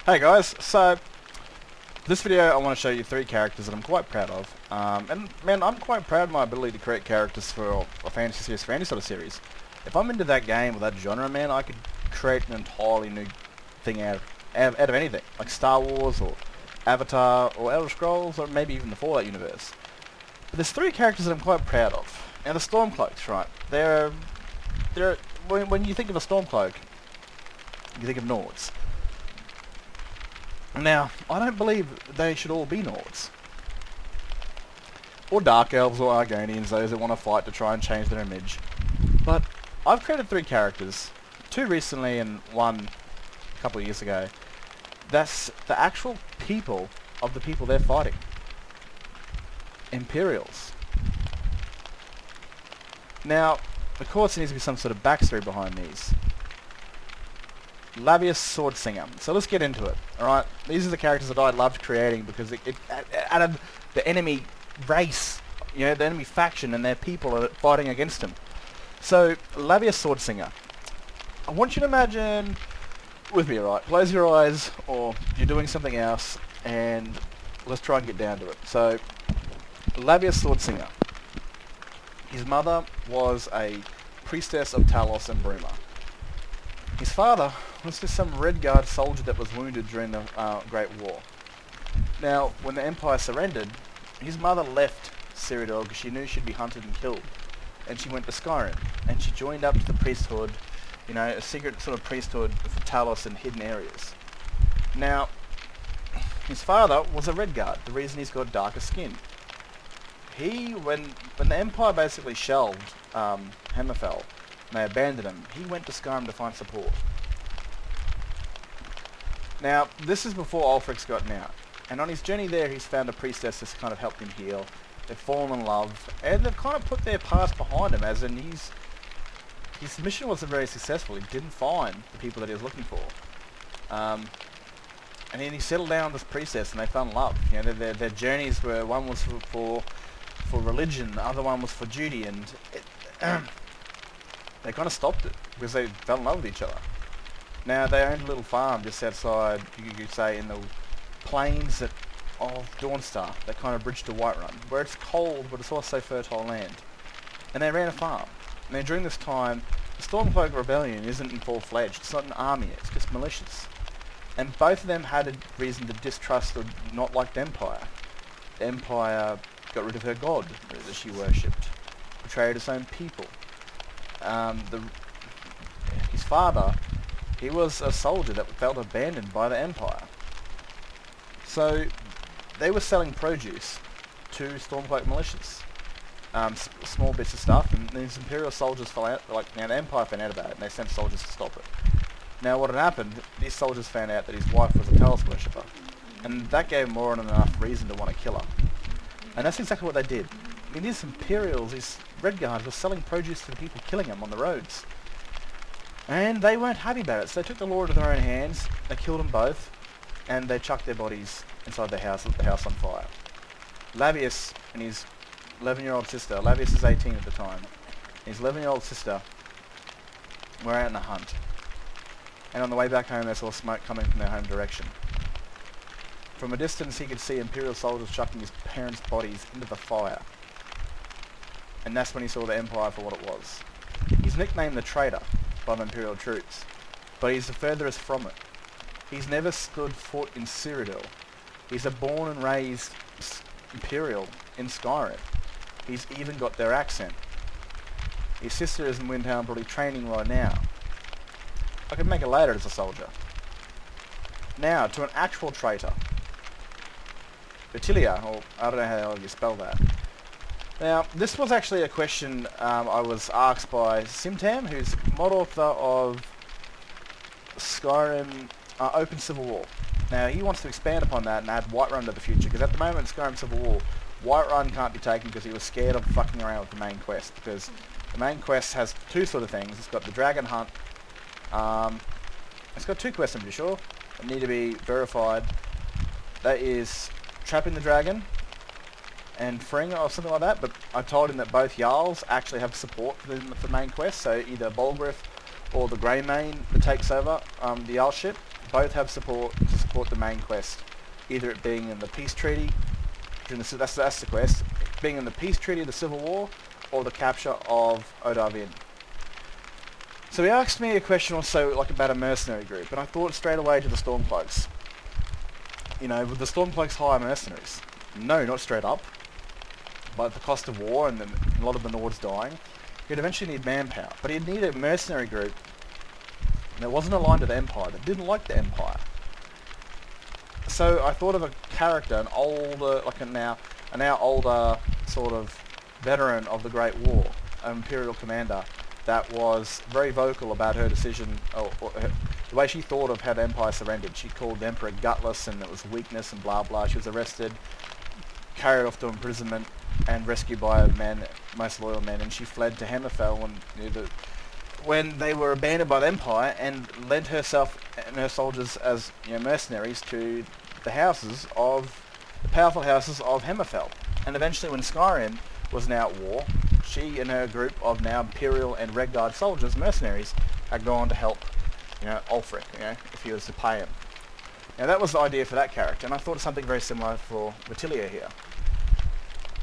Hey guys, so this video I want to show you 3 characters that I'm quite proud of. And man, I'm quite proud of my ability to create characters for a fantasy series, for any sort of series. If I'm into that game or that genre, man, I could create an entirely new thing out of anything. Like Star Wars or Avatar or Elder Scrolls or maybe even the Fallout universe. But there's 3 characters that I'm quite proud of. And the Stormcloaks, right? When you think of a Stormcloak, you think of Nords. Now, I don't believe they should all be Nords. Or Dark Elves or Argonians, those that want to fight to try and change their image. But I've created 3 characters, 2 recently and 1 a couple of years ago. That's the actual people of the people they're fighting. Imperials. Now, of course there needs to be some sort of backstory behind these. Labius Swordsinger. So let's get into it. Alright, these are the characters that I loved creating because it added the enemy race, you know, the enemy faction and their people are fighting against him. So, Labius Swordsinger. I want you to imagine with me, alright? Close your eyes or you're doing something else and let's try and get down to it. So, Labius Swordsinger. His mother was a priestess of Talos and Bruma. His father was just some Red Guard soldier that was wounded during the Great War. Now, when the Empire surrendered, his mother left Cyrodiil because she knew she'd be hunted and killed. And she went to Skyrim. And she joined up to the priesthood, you know, a secret sort of priesthood for Talos in hidden areas. Now, his father was a Red Guard, the reason he's got darker skin. When the Empire basically shelved Hammerfell, and they abandoned him, he went to Skyrim to find support. Now, this is before Ulfric's gotten out, and on his journey there he's found a priestess that's kind of helped him heal. They've fallen in love, and they've kind of put their past behind him, as in his mission wasn't very successful. He didn't find the people that he was looking for. And then he settled down with this priestess, and they fell in love. You know, their journeys were, one was for religion, the other one was for duty, and they kind of stopped it because they fell in love with each other. Now they owned a little farm just outside, you could say, in the plains of Dawnstar, that kind of bridge to Whiterun, where it's cold but it's also fertile land. And they ran a farm. And then during this time, the Stormcloak Rebellion isn't in full-fledged. It's not an army, it's just militias. And both of them had a reason to distrust or not like the Empire. The Empire got rid of her god that she worshipped, betrayed its own people. His father, he was a soldier that felt abandoned by the Empire. So they were selling produce to Stormcloak militias, small bits of stuff, and these Imperial soldiers fell out. Like, now the Empire found out about it, and they sent soldiers to stop it. Now what had happened? These soldiers found out that his wife was a Talos worshipper, and that gave them more than enough reason to want to kill her. And that's exactly what they did. I mean, these Imperials, these Red Guards, were selling produce to the people, killing them on the roads. And they weren't happy about it, so they took the law into their own hands, they killed them both, and they chucked their bodies inside their house, lit the house on fire. Labius and his 11-year-old sister, Labius is 18 at the time, and his 11-year-old sister were out on a hunt. And on the way back home they saw smoke coming from their home direction. From a distance he could see Imperial soldiers chucking his parents' bodies into the fire. And that's when he saw the Empire for what it was. He's nicknamed the Traitor by the Imperial troops, but he's the furthest from it. He's never stood foot in Cyrodiil. He's a born and raised Imperial in Skyrim. He's even got their accent. His sister is in Windhelm probably training right now. I could make it later as a soldier. Now, to an actual traitor. Vitilia, or I don't know how you spell that. Now, this was actually a question I was asked by Simtam, who's mod author of Skyrim Open Civil War. Now, he wants to expand upon that and add Whiterun to the future, because at the moment in Skyrim Civil War, Whiterun can't be taken because he was scared of fucking around with the main quest, because the main quest has 2 sort of things. It's got the Dragon Hunt. It's got 2 quests, I'm pretty sure, that need to be verified. That is trapping the dragon and freeing it or something like that, but I told him that both Jarls actually have support for the main quest, so either Bolgrith or the Greymane that takes over the Jarl ship, both have support to support the main quest, either it being in the peace treaty, that's the quest, being in the peace treaty of the Civil War, or the capture of Odavin. So he asked me a question also like about a mercenary group, and I thought straight away to the Stormcloaks. You know, would the Stormcloaks hire mercenaries? No, not straight up. But at the cost of war and a lot of the Nords dying, he'd eventually need manpower. But he'd need a mercenary group that wasn't aligned to the Empire, that didn't like the Empire. So I thought of a character, an older, like a now older sort of veteran of the Great War, an Imperial commander that was very vocal about her decision, the way she thought of how the Empire surrendered. She called the Emperor gutless and it was weakness and blah blah. She was arrested, carried off to imprisonment, and rescued by men, most loyal men, and she fled to Hammerfell when they were abandoned by the Empire, and lent herself and her soldiers as mercenaries to the powerful houses of Hammerfell. And eventually, when Skyrim was now at war, she and her group of now Imperial and Red Guard soldiers, mercenaries, had gone to help, Ulfric, if he was to pay him. Now that was the idea for that character, and I thought of something very similar for Vitilia here.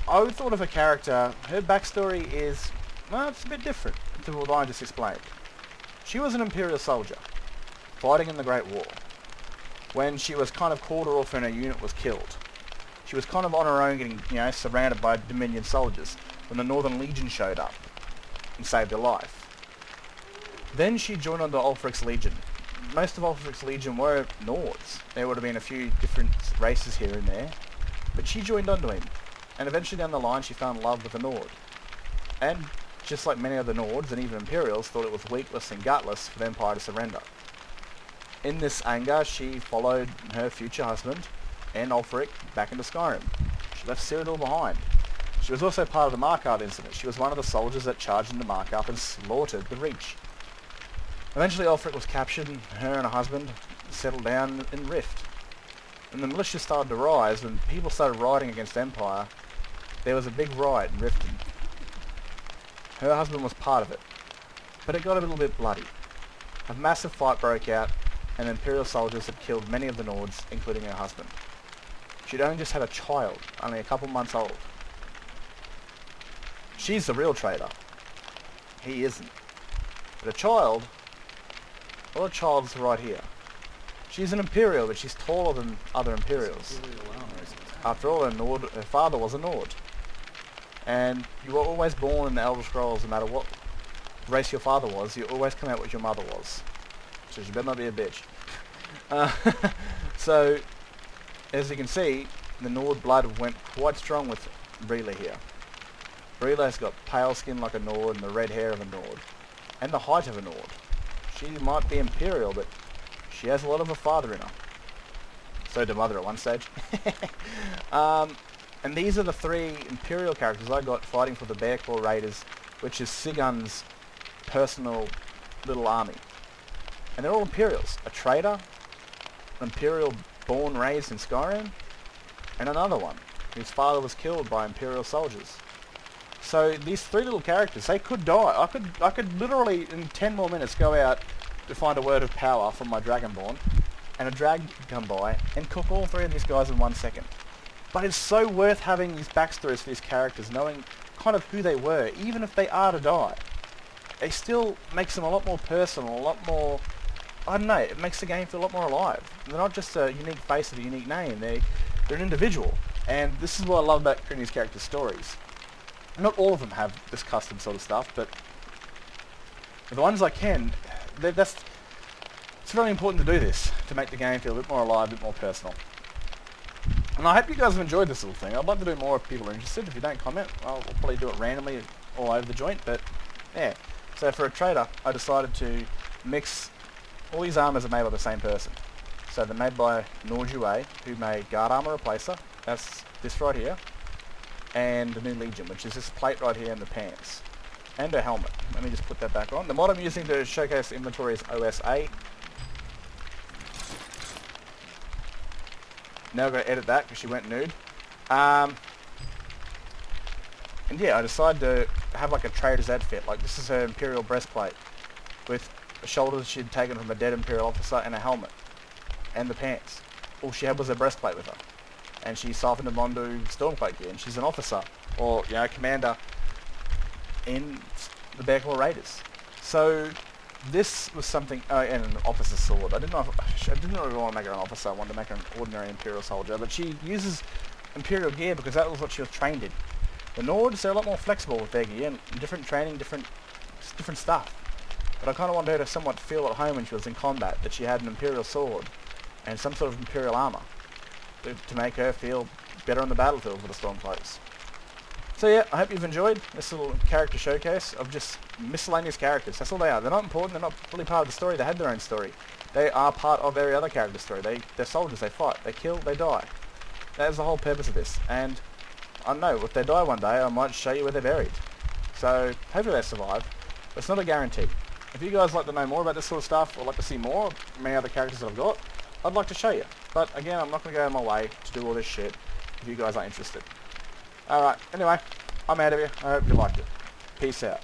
I thought of a character, her backstory is, well, it's a bit different to what I just explained. She was an Imperial soldier, fighting in the Great War. When she was kind of called off and her unit was killed, she was kind of on her own getting, surrounded by Dominion soldiers when the Northern Legion showed up and saved her life. Then she joined onto Ulfric's Legion. Most of Ulfric's Legion were Nords. There would have been a few different races here and there, but she joined onto him. And eventually down the line she fell in love with a Nord. And just like many other Nords and even Imperials thought it was weakless and gutless for the Empire to surrender. In this anger she followed her future husband and Ulfric back into Skyrim. She left Cyrodiil behind. She was also part of the Markarth incident. She was one of the soldiers that charged into Markarth and slaughtered the Reach. Eventually Ulfric was captured and her and her husband settled down in Rift. And the militia started to rise. When people started rioting against the Empire, there was a big riot in Riften. Her husband was part of it, but it got a little bit bloody. A massive fight broke out, and the Imperial soldiers had killed many of the Nords, including her husband. She'd only just had a child, only a couple months old. She's the real traitor. He isn't. But a child is right here. She's an Imperial, but she's taller than other Imperials. After all, her father was a Nord. And you were always born in the Elder Scrolls, no matter what race your father was, you always come out what your mother was. So she better not be a bitch. So, as you can see, the Nord blood went quite strong with Brila here. Brila's got pale skin like a Nord and the red hair of a Nord. And the height of a Nord. She might be Imperial, but she has a lot of a father in her. So did mother at one stage. And these are the three Imperial characters I got fighting for the Bear-Claw Raiders, which is Sigunds' personal little army. And they're all Imperials. A traitor, an Imperial born, raised in Skyrim, and another one, whose father was killed by Imperial soldiers. So these three little characters, they could die. I could literally, in 10 more minutes, go out to find a word of power from my Dragonborn, and a dragon could come by and cook all three of these guys in 1 second. But it's so worth having these backstories for these characters, knowing kind of who they were, even if they are to die. It still makes them a lot more personal, a lot more, I don't know, it makes the game feel a lot more alive. They're not just a unique face with a unique name, they're an individual. And this is what I love about creating these character stories. Not all of them have this custom sort of stuff, but the ones I can, it's really important to do this, to make the game feel a bit more alive, a bit more personal. And I hope you guys have enjoyed this little thing. I'd love to do more if people are interested. If you don't comment, I'll probably do it randomly all over the joint, but yeah. So for a trader, I decided to mix, all these armors are made by the same person. So they're made by Nordjue, who made Guard Armor Replacer, that's this right here, and the new Legion, which is this plate right here and the pants. And a helmet. Let me just put that back on. The mod I'm using to showcase the inventory is OS8. Now I've got to edit that because she went nude. And yeah, I decided to have like a trader's outfit. Like this is her Imperial breastplate with the shoulders she'd taken from a dead Imperial officer and a helmet. and the pants. All she had was her breastplate with her. And she siphoned them onto Stormcloak gear, and she's an officer, or, you know, commander in the Bear-Claw Raiders. So this was something, and an officer's sword. I didn't really want to make her an officer. I wanted to make her an ordinary Imperial soldier, but she uses Imperial gear because that was what she was trained in. The Nords, they're a lot more flexible with their gear, and different training, different stuff. But I kind of wanted her to somewhat feel at home when she was in combat, that she had an Imperial sword and some sort of Imperial armour to make her feel better on the battlefield for the Stormcloaks. So yeah, I hope you've enjoyed this little character showcase of just miscellaneous characters. That's all they are. They're not important, they're not really part of the story, they had their own story. They are part of every other character's story. They're soldiers, they fight, they kill, they die. That is the whole purpose of this. And I don't know, if they die one day, I might show you where they're buried. So hopefully they survive, but it's not a guarantee. If you guys like to know more about this sort of stuff, or like to see more of many other characters that I've got, I'd like to show you. But again, I'm not going to go out of my way to do all this shit if you guys are interested. Alright, anyway, I'm out of here. I hope you liked it. Peace out.